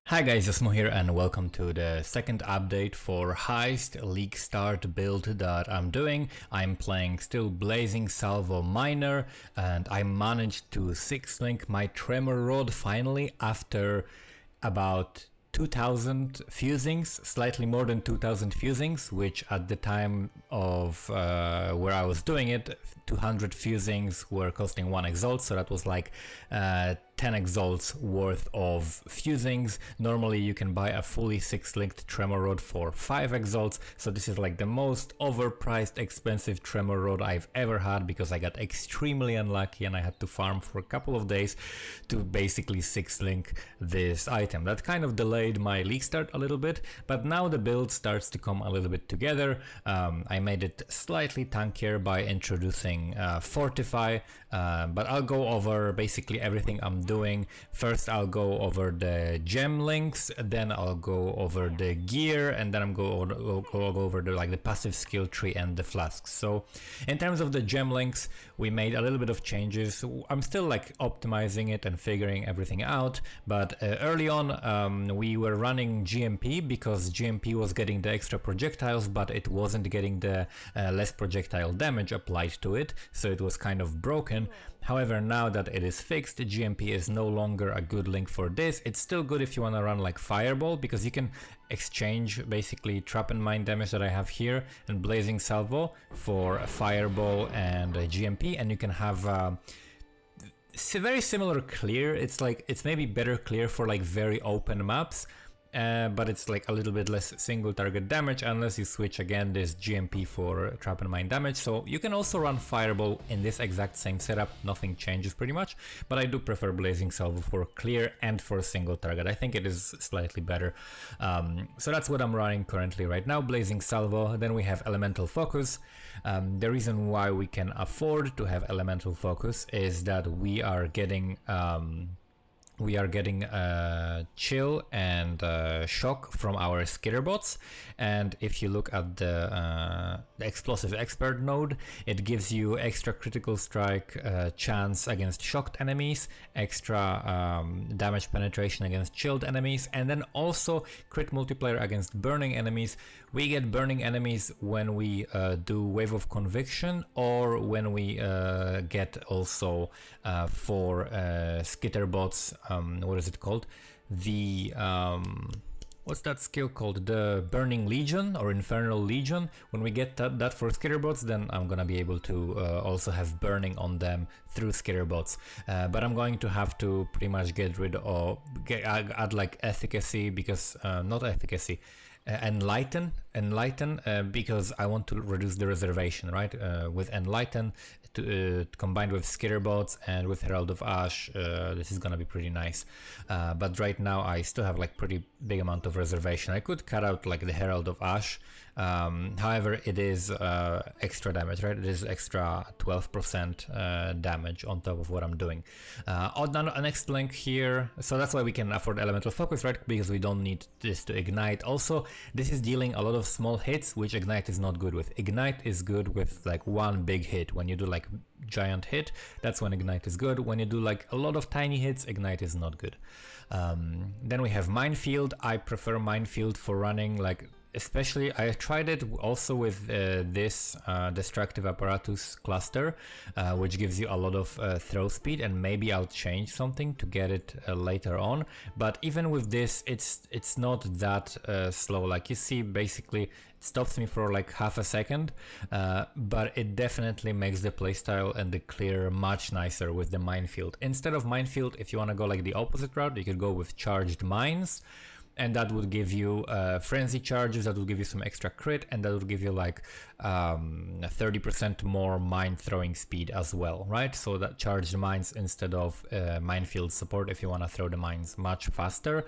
Hi guys, Osmo here and welcome to the second update for Heist League Start build that I'm doing. I'm playing still Blazing Salvo Miner and I managed to 6-link my Tremor Rod finally after about 2000 fusings, slightly more than 2000 fusings, which at the time of where I was doing it, 200 fusings were costing 1 exalt, so that was like 10 exalts worth of fusings. Normally you can buy a fully 6-linked Tremor Rod for 5 exalts, so this is like the most overpriced expensive Tremor Rod I've ever had because I got extremely unlucky and I had to farm for a couple of days to basically 6-link this item. That kind of delayed my league start a little bit, but now the build starts to come a little bit together. I made it slightly tankier by introducing Fortify, but I'll go over basically everything I'm doing. First I'll go over the gem links, then I'll go over the gear, and then I'm go over the passive skill tree and the flasks. So in terms of the gem links, we made a little bit of changes. I'm still like optimizing it and figuring everything out, but early on we were running GMP because GMP was getting the extra projectiles, but it wasn't getting the less projectile damage applied to it, so it was kind of broken. However, now that it is fixed, GMP is no longer a good link for this. It's still good if you want to run like Fireball, because you can exchange basically Trap and Mine damage that I have here and Blazing Salvo for a Fireball and a GMP, and you can have very similar clear. It's maybe better clear for like very open maps. But it's like a little bit less single target damage unless you switch again this GMP for Trap and Mine damage. So you can also run Fireball in this exact same setup, nothing changes pretty much, but I do prefer Blazing Salvo for clear and for single target. I think it is slightly better. So that's what I'm running currently right now, Blazing Salvo. Then we have Elemental Focus. The reason why we can afford to have Elemental Focus is that we are getting chill and shock from our skitterbots, and if you look at the explosive expert node, it gives you extra critical strike chance against shocked enemies, extra damage penetration against chilled enemies, and then also crit multiplier against burning enemies. We get burning enemies when we do Wave of Conviction, or when we get also for skitterbots, what is it called? The what's that skill called? The Burning Legion or Infernal Legion. When we get that for skitterbots, then I'm gonna be able to also have burning on them through skitterbots. But I'm going to have to pretty much get rid of add like efficacy, because not efficacy. Enlighten because I want to reduce the reservation, right? With Enlighten combined with skitterbots and with Herald of Ash, this is gonna be pretty nice. But right now I still have like pretty big amount of reservation. I could cut out like the Herald of Ash. However, it is extra damage, right? It is extra 12% damage on top of what I'm doing. An next link here, so that's why we can afford Elemental Focus, right? Because we don't need this to ignite. Also, this is dealing a lot of small hits, which Ignite is not good with. Ignite is good with like one big hit. When you do like giant hit, that's when Ignite is good. When you do like a lot of tiny hits, Ignite is not good. Then we have Minefield. I prefer Minefield for running like, especially I tried it also with this destructive apparatus cluster, which gives you a lot of throw speed, and maybe I'll change something to get it later on. But even with this, it's not that slow. Like you see, basically it stops me for like half a second, but it definitely makes the playstyle and the clear much nicer with the Minefield. Instead of Minefield, if you want to go like the opposite route, you could go with Charged Mines, and that would give you frenzy charges, that would give you some extra crit, and that would give you like 30% more mine throwing speed as well, right? So that charged mines instead of minefield support if you want to throw the mines much faster.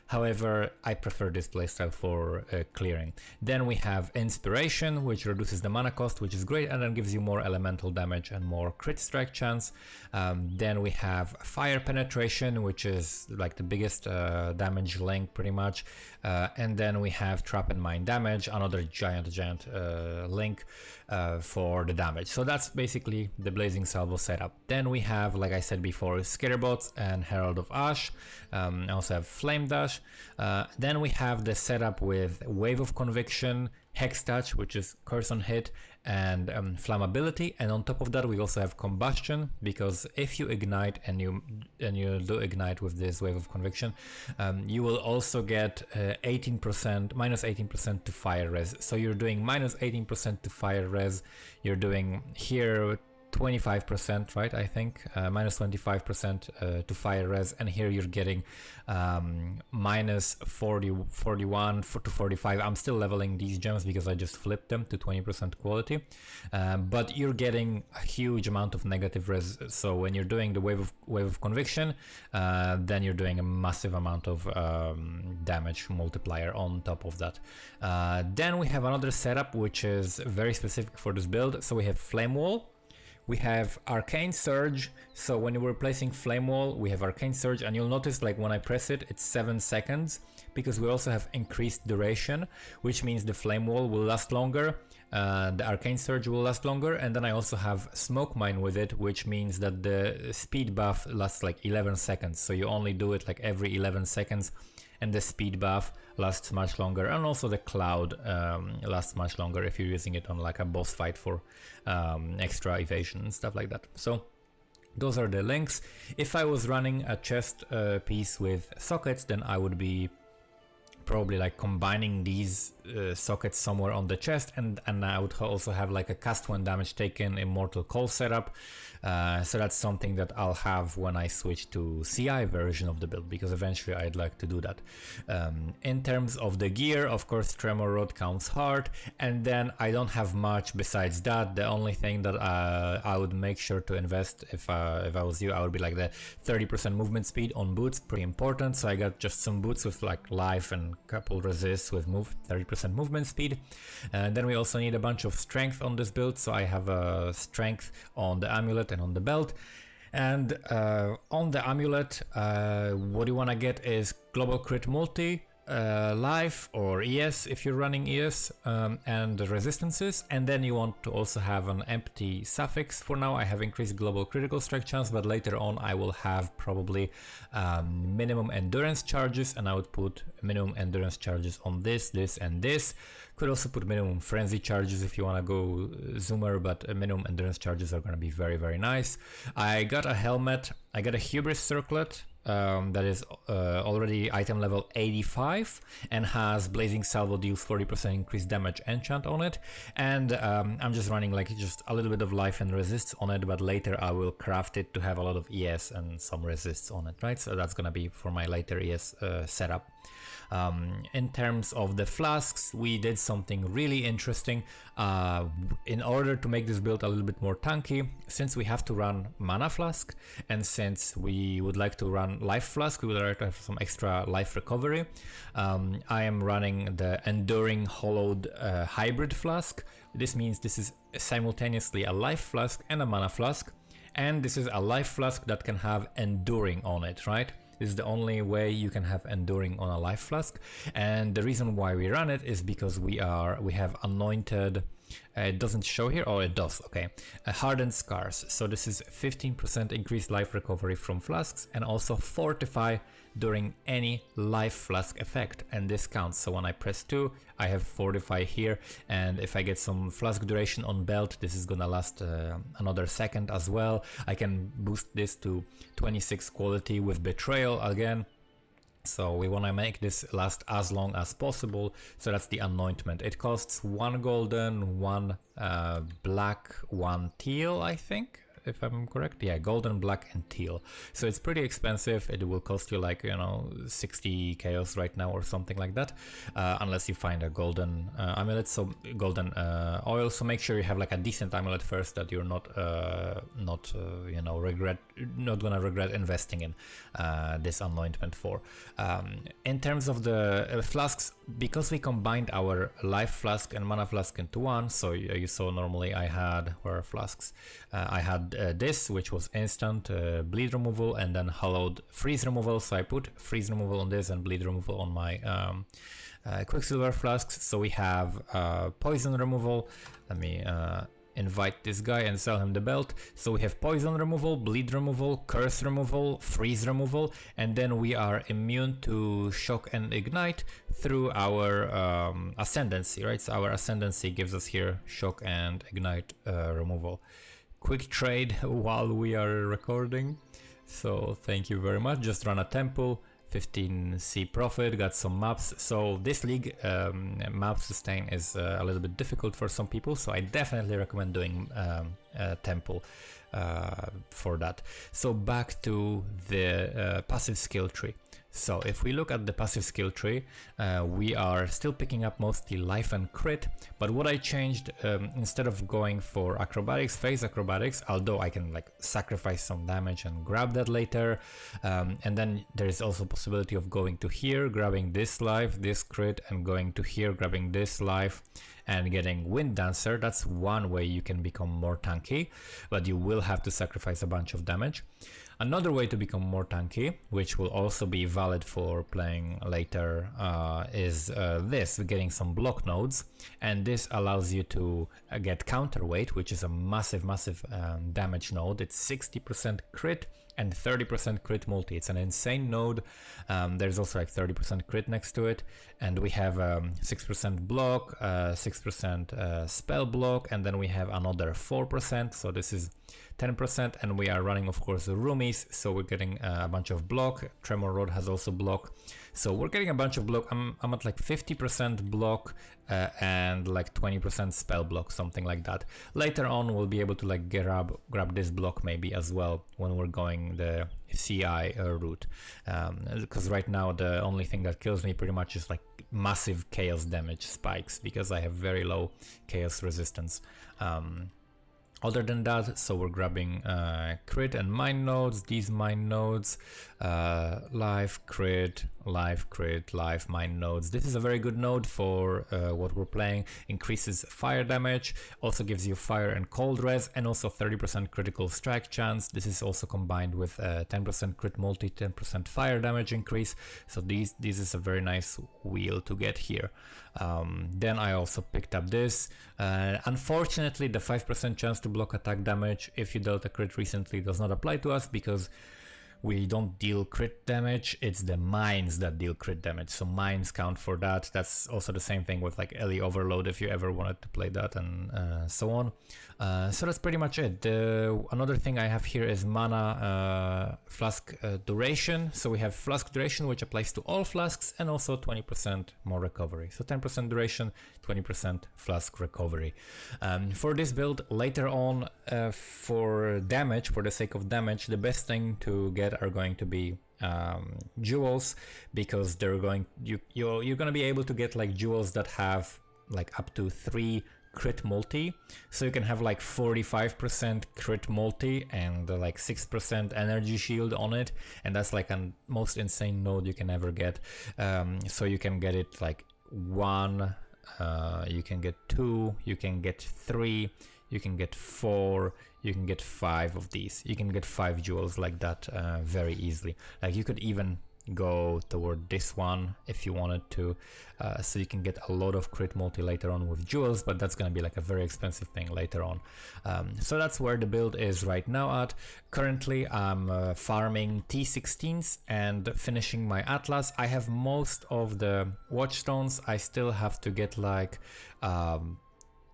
However, I prefer this playstyle for clearing. Then we have Inspiration, which reduces the mana cost, which is great, and then gives you more elemental damage and more crit strike chance. Then we have Fire Penetration, which is like the biggest damage link pretty much. And then we have Trap and Mine damage, another giant link for the damage. So that's basically the Blazing Salvo setup. Then we have, like I said before, Skitterbots and Herald of Ash. I also have Flame Dash, Touch. Then we have the setup with Wave of Conviction, Hex Touch, which is Curse on Hit, and Flammability. And on top of that, we also have Combustion, because if you ignite and you do ignite with this Wave of Conviction, you will also get 18%, minus 18% to fire res. So you're doing minus 18% to fire res. You're doing here 25%, right? I think minus 25% to fire res, and here you're getting minus 41 to 45. I'm still leveling these gems because I just flipped them to 20% quality, but you're getting a huge amount of negative res. So when you're doing the wave of conviction, then you're doing a massive amount of damage multiplier on top of that. Then we have another setup which is very specific for this build. So we have Flame Wall. We have Arcane Surge. So when you're replacing Flame Wall, we have Arcane Surge, and you'll notice like when I press it, it's 7 seconds, because we also have increased duration, which means the Flame Wall will last longer, the Arcane Surge will last longer, and then I also have Smoke Mine with it, which means that the speed buff lasts like 11 seconds. So you only do it like every 11 seconds, and the speed buff lasts much longer, and also the cloud lasts much longer if you're using it on like a boss fight for extra evasion and stuff like that. So those are the links. If I was running a chest piece with sockets, then I would be probably like combining these sockets somewhere on the chest, and I would also have like a cast when damage taken Immortal Call setup. So that's something that I'll have when I switch to CI version of the build, because eventually I'd like to do that. In terms of the gear, of course, Tremor Rod counts hard, and then I don't have much besides that. The only thing that I would make sure to invest if I was you, I would be like the 30% movement speed on boots, pretty important. So I got just some boots with like life and couple resists with 30% movement speed. And then we also need a bunch of strength on this build, so I have a strength on the amulet and on the belt. And on the amulet, what you want to get is global crit multi, life or ES if you're running ES, and resistances. And then you want to also have an empty suffix. For now I have increased global critical strike chance, but later on I will have probably minimum endurance charges, and I would put minimum endurance charges on this and this. Could also put minimum frenzy charges if you want to go zoomer, but minimum endurance charges are going to be very, very nice. I got a helmet, I got a hubris circlet, that is already item level 85 and has Blazing Salvo, deals 40% increased damage enchant on it. And I'm just running like just a little bit of life and resists on it, but later I will craft it to have a lot of ES and some resists on it, right? So that's gonna be for my later ES setup. In terms of the flasks, we did something really interesting. In order to make this build a little bit more tanky, since we have to run mana flask, and since we would like to run life flask, we would like to have some extra life recovery. I am running the enduring hollowed hybrid flask. This means this is simultaneously a life flask and a mana flask, and this is a life flask that can have enduring on it, right? This is the only way you can have enduring on a life flask, and the reason why we run it is because we have anointed. It doesn't show here. Oh, it does. Okay, hardened scars. So this is 15% increased life recovery from flasks, and also fortify during any life flask effect, and this counts. So when I press 2, I have fortify here, and if I get some flask duration on belt, this is gonna last another second as well. I can boost this to 26 quality with betrayal again. So we want to make this last as long as possible. So that's the anointment. It costs 1 golden, 1 black, 1 teal, I think, if I'm correct. Yeah, golden, black and teal. So it's pretty expensive. It will cost you like, 60 chaos right now or something like that, unless you find a golden amulet, so golden oil. So make sure you have like a decent amulet first, that you're not gonna regret investing in this anointment for. In terms of the flasks, because we combined our life flask and mana flask into one, so you saw normally I had, where are flasks? I had this, which was instant bleed removal, and then hollowed freeze removal. So I put freeze removal on this and bleed removal on my Quicksilver flasks. So we have poison removal. Let me invite this guy and sell him the belt. So we have poison removal, bleed removal, curse removal, freeze removal, and then we are immune to shock and ignite through our ascendancy, right? So our ascendancy gives us here shock and ignite removal. Quick trade while we are recording, so thank you very much. Just run a temple, 15C profit, got some maps. So this league, map sustain is a little bit difficult for some people, so I definitely recommend doing temple for that. So back to the passive skill tree. So if we look at the passive skill tree, we are still picking up mostly life and crit, but what I changed, instead of going for acrobatics, phase acrobatics, although I can like sacrifice some damage and grab that later, and then there is also possibility of going to here, grabbing this life, this crit, and going to here, grabbing this life, and getting Wind Dancer. That's one way you can become more tanky, but you will have to sacrifice a bunch of damage. Another way to become more tanky, which will also be valid for playing later, is this, getting some block nodes, and this allows you to get counterweight, which is a massive damage node. It's 60% crit and 30% crit multi. It's an insane node. There's also like 30% crit next to it, and we have 6% block, 6% spell block, and then we have another 4%, so this is 10%, and we are running of course the roomies, so we're getting a bunch of block. Tremor Rod has also block, so we're getting a bunch of block. I'm at like 50% block and like 20% spell block, something like that. Later on we'll be able to like grab this block maybe as well when we're going the CI route, because right now the only thing that kills me pretty much is like massive chaos damage spikes, because I have very low chaos resistance. Other than that, so we're grabbing crit and mind nodes, these mind nodes, life, crit, life, mind nodes. This is a very good node for what we're playing. Increases fire damage, also gives you fire and cold res, and also 30% critical strike chance. This is also combined with 10% crit multi, 10% fire damage increase. So this is a very nice wheel to get here. Then I also picked up this. Unfortunately, the 5% chance to block attack damage if you dealt a crit recently does not apply to us, because we don't deal crit damage, it's the mines that deal crit damage, so mines count for that. That's also the same thing with like Ellie Overload if you ever wanted to play that, and so on. So that's pretty much it. Another thing I have here is mana flask duration. So we have flask duration, which applies to all flasks, and also 20% more recovery. So 10% duration, 20% flask recovery. For this build later on, for damage, for the sake of damage, the best thing to get are going to be jewels, because they're you're gonna be able to get like jewels that have like up to 3 crit multi, so you can have like 45% crit multi and like 6% energy shield on it, and that's like a most insane node you can ever get. So you can get it like 1, you can get 2, you can get 3, you can get 4, you can get 5 of these. You can get 5 jewels like that very easily. Like you could even go toward this one if you wanted to, so you can get a lot of crit multi later on with jewels, but that's gonna be like a very expensive thing later on. So that's where the build is right now at. Currently I'm farming T16s and finishing my Atlas. I have most of the watchstones. I still have to get like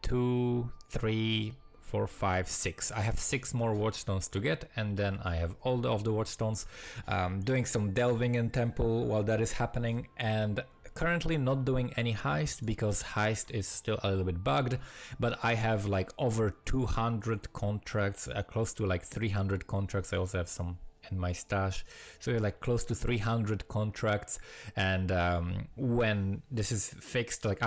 2, 3, 4, 5, 6. I have 6 more watchstones to get, and then I have all of the watchstones. Doing some delving in temple while that is happening, and currently not doing any heist because heist is still a little bit bugged, but I have like over 200 contracts, close to like 300 contracts. I also have some in my stash, so like close to 300 contracts, and when this is fixed, like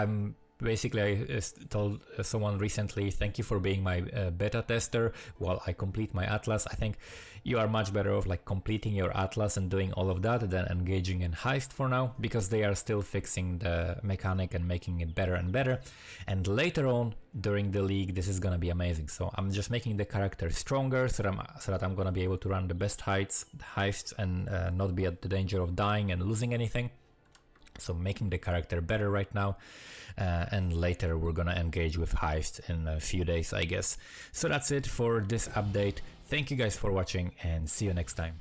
basically, I told someone recently, thank you for being my beta tester while I complete my Atlas. I think you are much better off like completing your Atlas and doing all of that than engaging in heist for now, because they are still fixing the mechanic and making it better and better. And later on during the league, this is gonna be amazing. So I'm just making the character stronger so that I'm gonna be able to run the best heists and not be at the danger of dying and losing anything. So making the character better right now, and later we're gonna engage with Heist in a few days, I guess. So that's it for this update. Thank you guys for watching and see you next time.